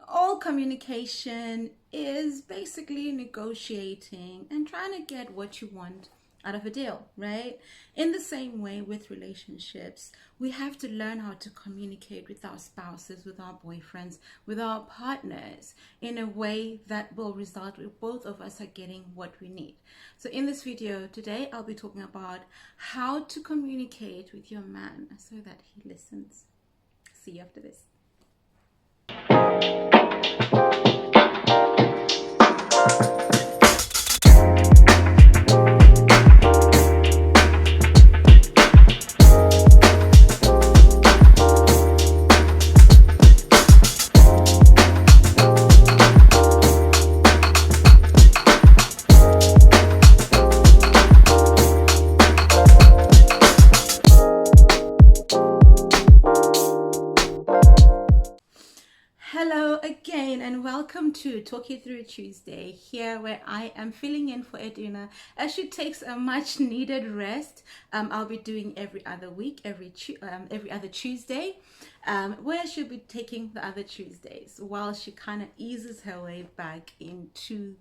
all communication is basically negotiating and trying to get what you want out of a deal, right? In the same way with relationships, we have to learn how to communicate with our spouses, with our boyfriends, with our partners in a way that will result with both of us are getting what we need. So in this video today, I'll be talking about how to communicate with your man so that he listens. See you after this. Hello again and welcome to Talk You Through Tuesday, here where I am filling in for Edwina as she takes a much needed rest. I'll be doing every other week, every other Tuesday, where she'll be taking the other Tuesdays while she kind of eases her way back into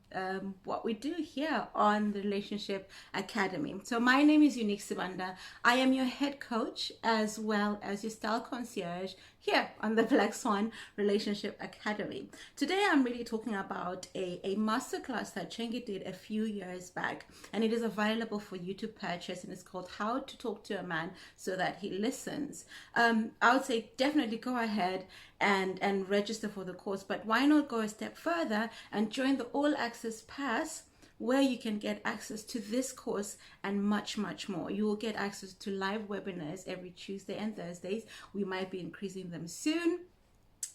what we do here on the Relationship Academy. So my name is Unique Sibanda. I am your head coach as well as your style concierge here on the Black Swan Relationship Academy. Today I'm really talking about a masterclass that Chengi did a few years back, and it is available for you to purchase, and it's called How to Talk to a Man So That He Listens. I would say definitely go ahead and register for the course, but why not go a step further and join the All Access Pass, where you can get access to this course and much more. You will get access to live webinars every Tuesday and Thursdays. We might be increasing them soon.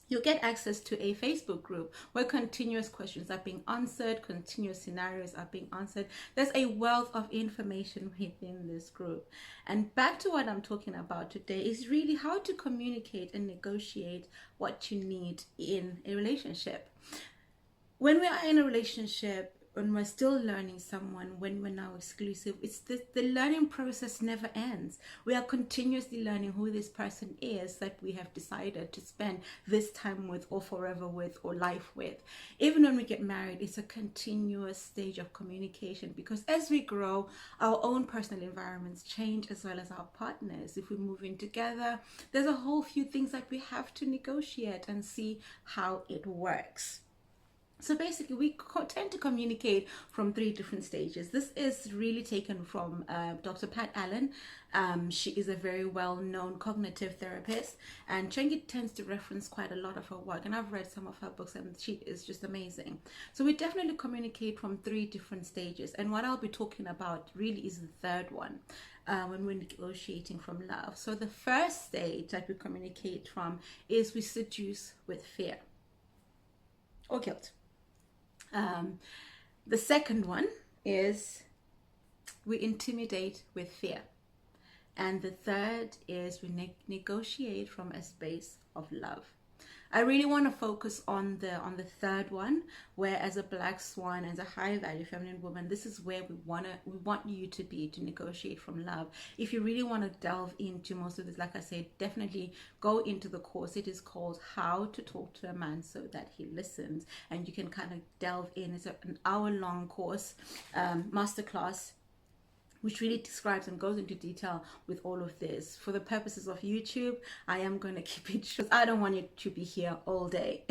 You'll get access to a Facebook group where continuous questions are being answered, continuous scenarios are being answered. There's a wealth of information within this group. And back to what I'm talking about today is really how to communicate and negotiate what you need in a relationship. When we are in a relationship, when we're still learning someone, when we're now exclusive, it's the learning process never ends. We are continuously learning who this person is that we have decided to spend this time with, or forever with, or life with. Even when we get married, it's a continuous stage of communication, because as we grow, our own personal environments change as well as our partners. If we move in together, there's a whole few things that we have to negotiate and see how it works. So basically, we tend to communicate from three different stages. This is really taken from Dr. Pat Allen. She is a very well-known cognitive therapist, and Chengi tends to reference quite a lot of her work, and I've read some of her books, and she is just amazing. So we definitely communicate from three different stages, and what I'll be talking about really is the third one, when we're negotiating from love. So the first stage that we communicate from is we seduce with fear or guilt. The second one is we intimidate with fear. And the third is we negotiate from a space of love. I really want to focus on the third one, where as a black swan, as a high value feminine woman, this is where we want you to be, to negotiate from love. If you really want to delve into most of this, like I said, definitely go into the course. It is called How to Talk to a Man So That He Listens, and you can kind of delve in. It's an hour-long course, masterclass, which really describes and goes into detail with all of this. For the purposes of YouTube, I am going to keep it short. I don't want you to be here all day.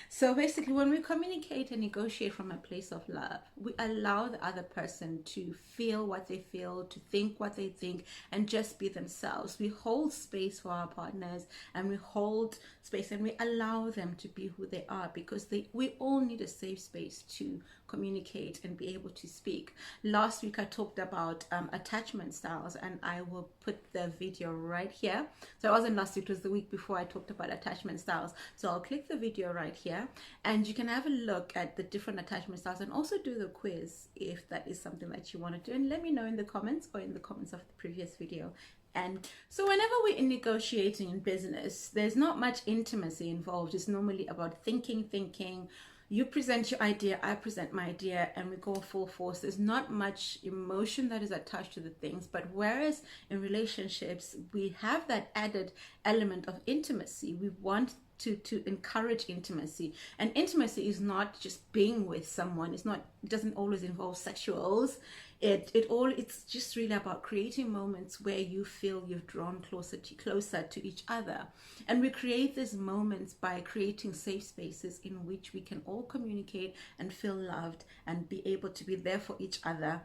So basically, when we communicate and negotiate from a place of love, we allow the other person to feel what they feel, to think what they think, and just be themselves. We hold space for our partners, and we hold space and we allow them to be who they are, because we all need a safe space to communicate and be able to speak. Last week I talked about attachment styles, and I will put the video right here. So it wasn't last week, it was the week before I talked about attachment styles. So I'll click the video right here, and you can have a look at the different attachment styles and also do the quiz if that is something that you want to do, and let me know in the comments or in the comments of the previous video. And so whenever we're negotiating in business, there's not much intimacy involved. It's normally about thinking. You present your idea, I present my idea, and we go full force. There's not much emotion that is attached to the things, but whereas in relationships, we have that added element of intimacy. We want to encourage intimacy. And intimacy is not just being with someone. It doesn't always involve sexuals. It's just really about creating moments where you feel you've drawn closer to each other. And we create these moments by creating safe spaces in which we can all communicate and feel loved and be able to be there for each other.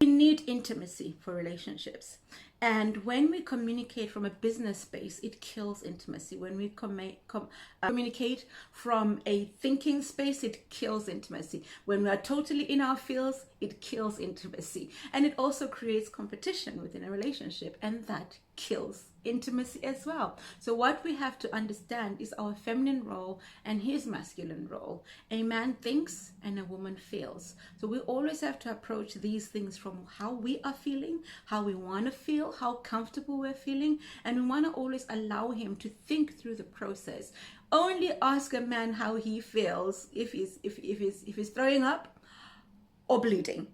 We need intimacy for relationships. And when we communicate from a business space, it kills intimacy. When we communicate from a thinking space, it kills intimacy. When we are totally in our fields, it kills intimacy. And it also creates competition within a relationship, and that kills intimacy as well. So what we have to understand is our feminine role and his masculine role. A man thinks and a woman feels. So we always have to approach these things from how we are feeling, how we want to feel, how comfortable we're feeling, and we want to always allow him to think through the process. Only ask a man how he feels if he's throwing up or bleeding.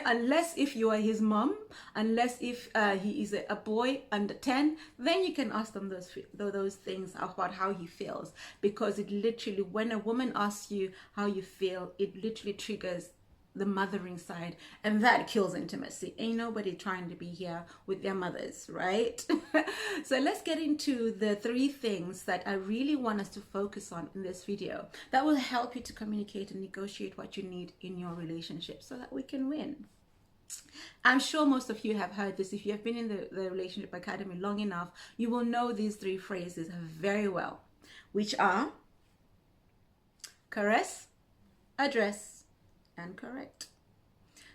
Unless if you are his mom, unless if he is a boy under 10, then you can ask them those things about how he feels. Because it literally, when a woman asks you how you feel, it literally triggers the mothering side, and that kills intimacy. Ain't nobody trying to be here with their mothers, right? So let's get into the 3 things that I really want us to focus on in this video that will help you to communicate and negotiate what you need in your relationship so that we can win. I'm sure most of you have heard this. If you have been in the Relationship Academy long enough, you will know these 3 phrases very well, which are caress, address, and correct.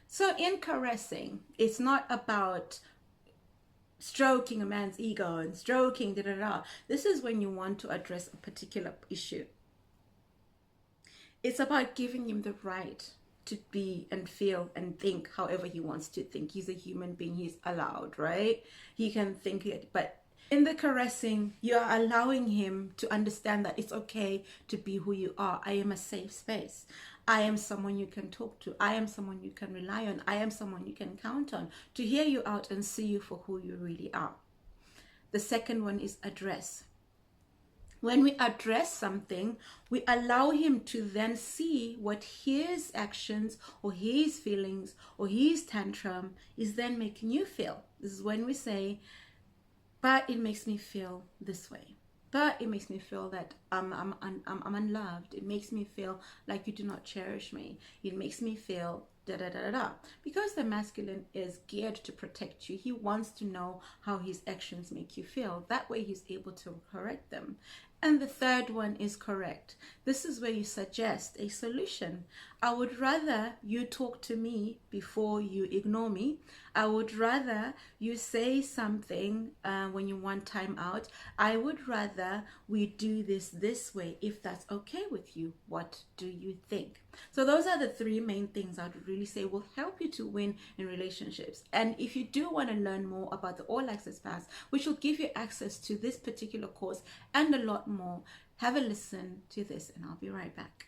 So in caressing, it's not about stroking a man's ego and stroking da-da-da. This is when you want to address a particular issue. It's about giving him the right to be and feel and think however he wants to think. He's a human being. He's allowed, right? He can think it, but in the caressing, you're allowing him to understand that it's okay to be who you are. I am a safe space. I am someone you can talk to. I am someone you can rely on. I am someone you can count on to hear you out and see you for who you really are. The second one is address. When we address something, we allow him to then see what his actions or his feelings or his tantrum is then making you feel. This is when we say, but it makes me feel this way. But it makes me feel that I'm unloved. It makes me feel like you do not cherish me. It makes me feel da da da da da. Because the masculine is geared to protect you, he wants to know how his actions make you feel. That way he's able to correct them. And the third one is correct. This is where you suggest a solution. I would rather you talk to me before you ignore me. I would rather you say something when you want time out. I would rather we do this way. If that's okay with you, what do you think? So those are the 3 main things I would really say will help you to win in relationships. And if you do want to learn more about the All Access Pass, which will give you access to this particular course and a lot more, have a listen to this and I'll be right back.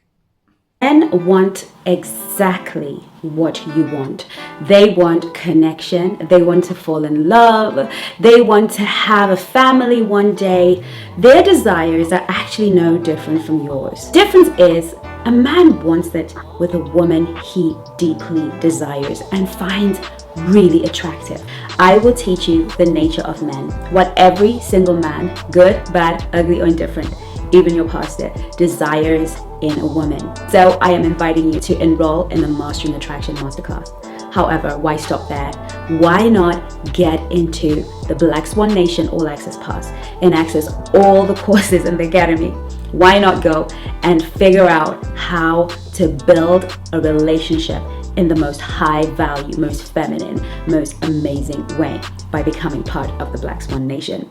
Men want exactly what you want. They want connection. They want to fall in love. They want to have a family one day. Their desires are actually no different from yours. Difference is a man wants that with a woman he deeply desires and finds really attractive. I will teach you the nature of men, what every single man, good, bad, ugly, or indifferent, even your pastor, desires in a woman. So I am inviting you to enroll in the Mastering Attraction Masterclass. However, why stop there? Why not get into the Black Swan Nation All Access Pass and access all the courses in the Academy? Why not go and figure out how to build a relationship in the most high value, most feminine, most amazing way by becoming part of the Black Swan Nation?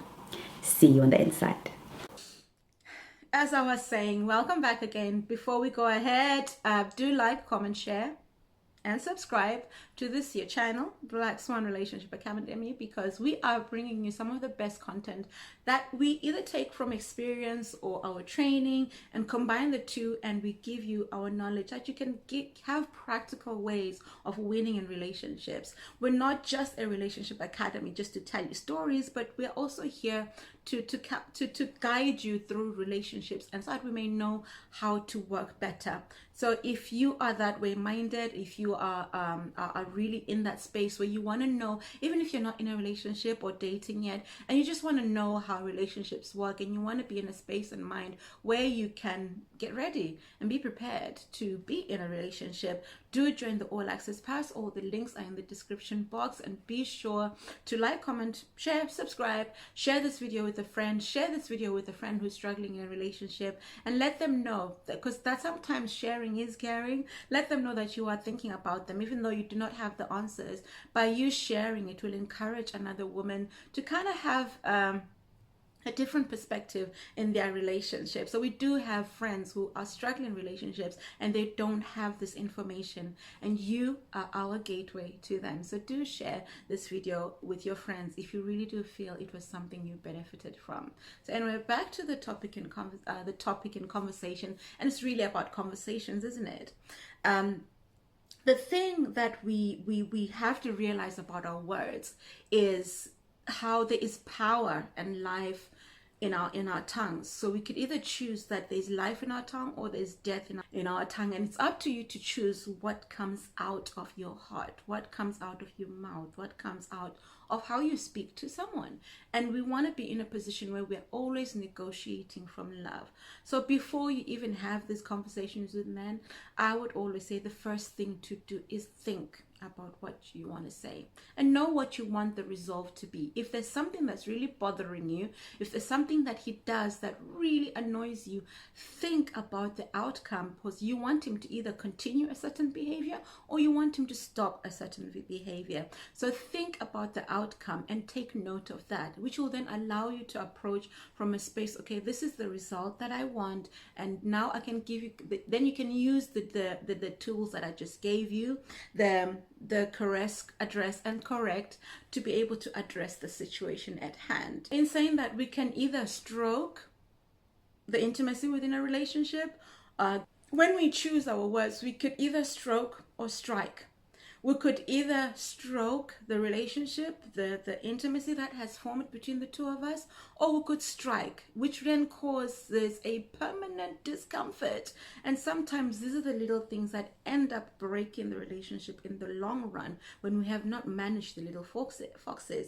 See you on the inside. As I was saying, welcome back again. Before we go ahead, do like, comment, share, and subscribe to this here channel, Black Swan Relationship Academy, because we are bringing you some of the best content that we either take from experience or our training and combine the two, and we give you our knowledge that you can have practical ways of winning in relationships. We're not just a relationship academy just to tell you stories, but we're also here to guide you through relationships, and so that we may know how to work better. So if you are that way minded, if you are really in that space where you want to know, even if you're not in a relationship or dating yet, and you just want to know how relationships work, and you want to be in a space and mind where you can get ready and be prepared to be in a relationship, do join the All Access Pass. All the links are in the description box, and be sure to like, comment, share, subscribe, share this video with a friend, share this video with a friend who's struggling in a relationship, and let them know that, because that sometimes sharing is caring. Let them know that you are thinking about them, even though you do not have the answers. By you sharing, it will encourage another woman to kind of have a different perspective in their relationship. So we do have friends who are struggling in relationships and they don't have this information, and you are our gateway to them. So do share this video with your friends if you really do feel it was something you benefited from. So anyway, back to the topic in conversation, and it's really about conversations, isn't it? The thing that we have to realize about our words is how there is power and life in our tongues. So we could either choose that there's life in our tongue or there's death in our tongue, and it's up to you to choose what comes out of your heart, what comes out of your mouth, what comes out of how you speak to someone. And we want to be in a position where we're always negotiating from love. So before you even have these conversations with men, I would always say the first thing to do is think about what you want to say and know what you want the resolve to be. If there's something that's really bothering you, if there's something that he does that really annoys you, think about the outcome, because you want him to either continue a certain behavior or you want him to stop a certain behavior. So think about the outcome and take note of that, which will then allow you to approach from a space, okay, this is the result that I want, and now I can give you, then you can use the tools that I just gave you, the correct, address, and correct, to be able to address the situation at hand. In saying that, we can either stroke the intimacy within a relationship. When we choose our words, we could either stroke or strike. We could either stroke the relationship, the intimacy that has formed between the two of us, or we could strike, which then causes a permanent discomfort. And sometimes these are the little things that end up breaking the relationship in the long run when we have not managed the little foxes.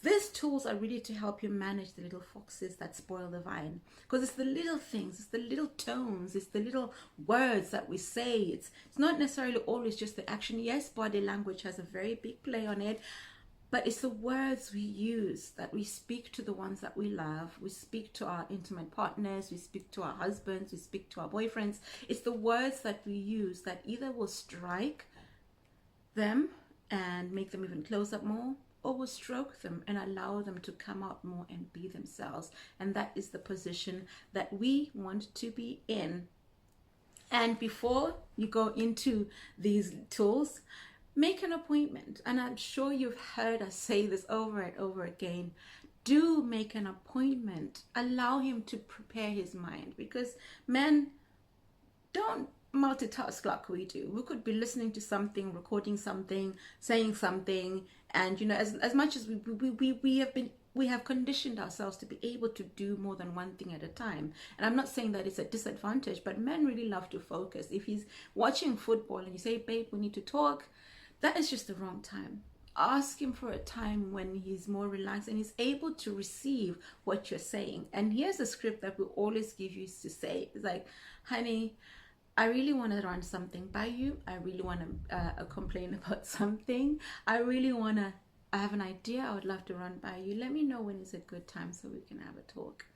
These tools are really to help you manage the little foxes that spoil the vine, because it's the little things, it's the little tones, it's the little words that we say. It's not necessarily always just the action. Yes, body language has a very big play on it, but it's the words we use that we speak to the ones that we love. We speak to our intimate partners, we speak to our husbands, we speak to our boyfriends. It's the words that we use that either will strike them and make them even close up more, or will stroke them and allow them to come out more and be themselves. And that is the position that we want to be in. And before you go into these tools, make an appointment. And I'm sure you've heard us say this over and over again. Do make an appointment. Allow him to prepare his mind, because men don't multitask like we do. We could be listening to something, recording something, saying something, and as much as we have conditioned ourselves to be able to do more than one thing at a time. And I'm not saying that it's a disadvantage, but men really love to focus. If he's watching football and you say, babe, we need to talk, that is just the wrong time. Ask him for a time when he's more relaxed and he's able to receive what you're saying. And here's a script that we always give you to say. It's like, honey, I really want to run something by you. I really want to complain about something. I have an idea I would love to run by you. Let me know when is a good time so we can have a talk.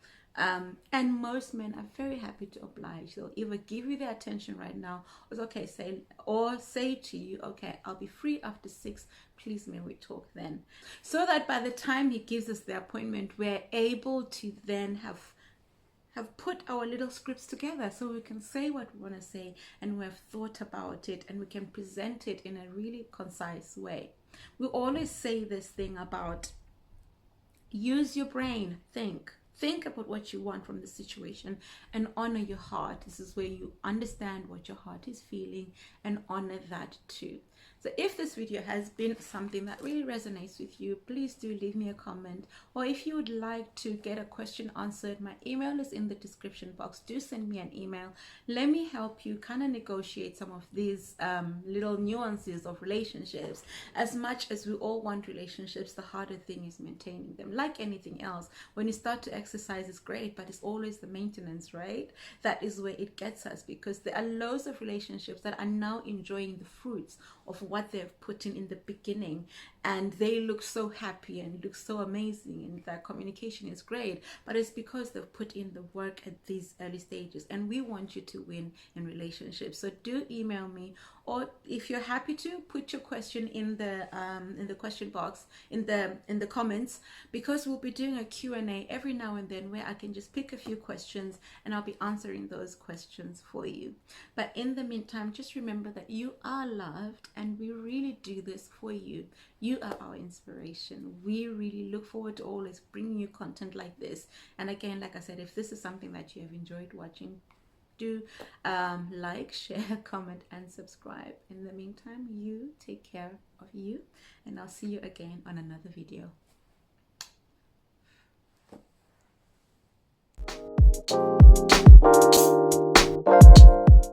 And most men are very happy to oblige. They'll either give you their attention right now, or say to you, okay, I'll be free after 6. Please, may we talk then? So that by the time he gives us the appointment, we're able to then have put our little scripts together, so we can say what we want to say, and we have thought about it, and we can present it in a really concise way. We always say this thing about use your brain, think about what you want from the situation, and honor your heart. This is where you understand what your heart is feeling and honor that too. So if this video has been something that really resonates with you, please do leave me a comment. Or if you would like to get a question answered, my email is in the description box. Do send me an email. Let me help you kind of negotiate some of these little nuances of relationships. As much as we all want relationships, the harder thing is maintaining them. Like anything else, when you start to exercise, it's great, but it's always the maintenance, right? That is where it gets us, because there are loads of relationships that are now enjoying the fruits of what they've put in the beginning, and they look so happy and look so amazing, and their communication is great, but it's because they've put in the work at these early stages. And we want you to win in relationships. So do email me, or if you're happy to, put your question in the question box, in the comments, because we'll be doing a Q&A every now and then where I can just pick a few questions and I'll be answering those questions for you. But in the meantime, just remember that you are loved, and we really do this for you. You are our inspiration. We really look forward to always bringing you content like this. And again, like I said, if this is something that you have enjoyed watching, do like, share, comment, and subscribe. In the meantime, you take care of you, and I'll see you again on another video.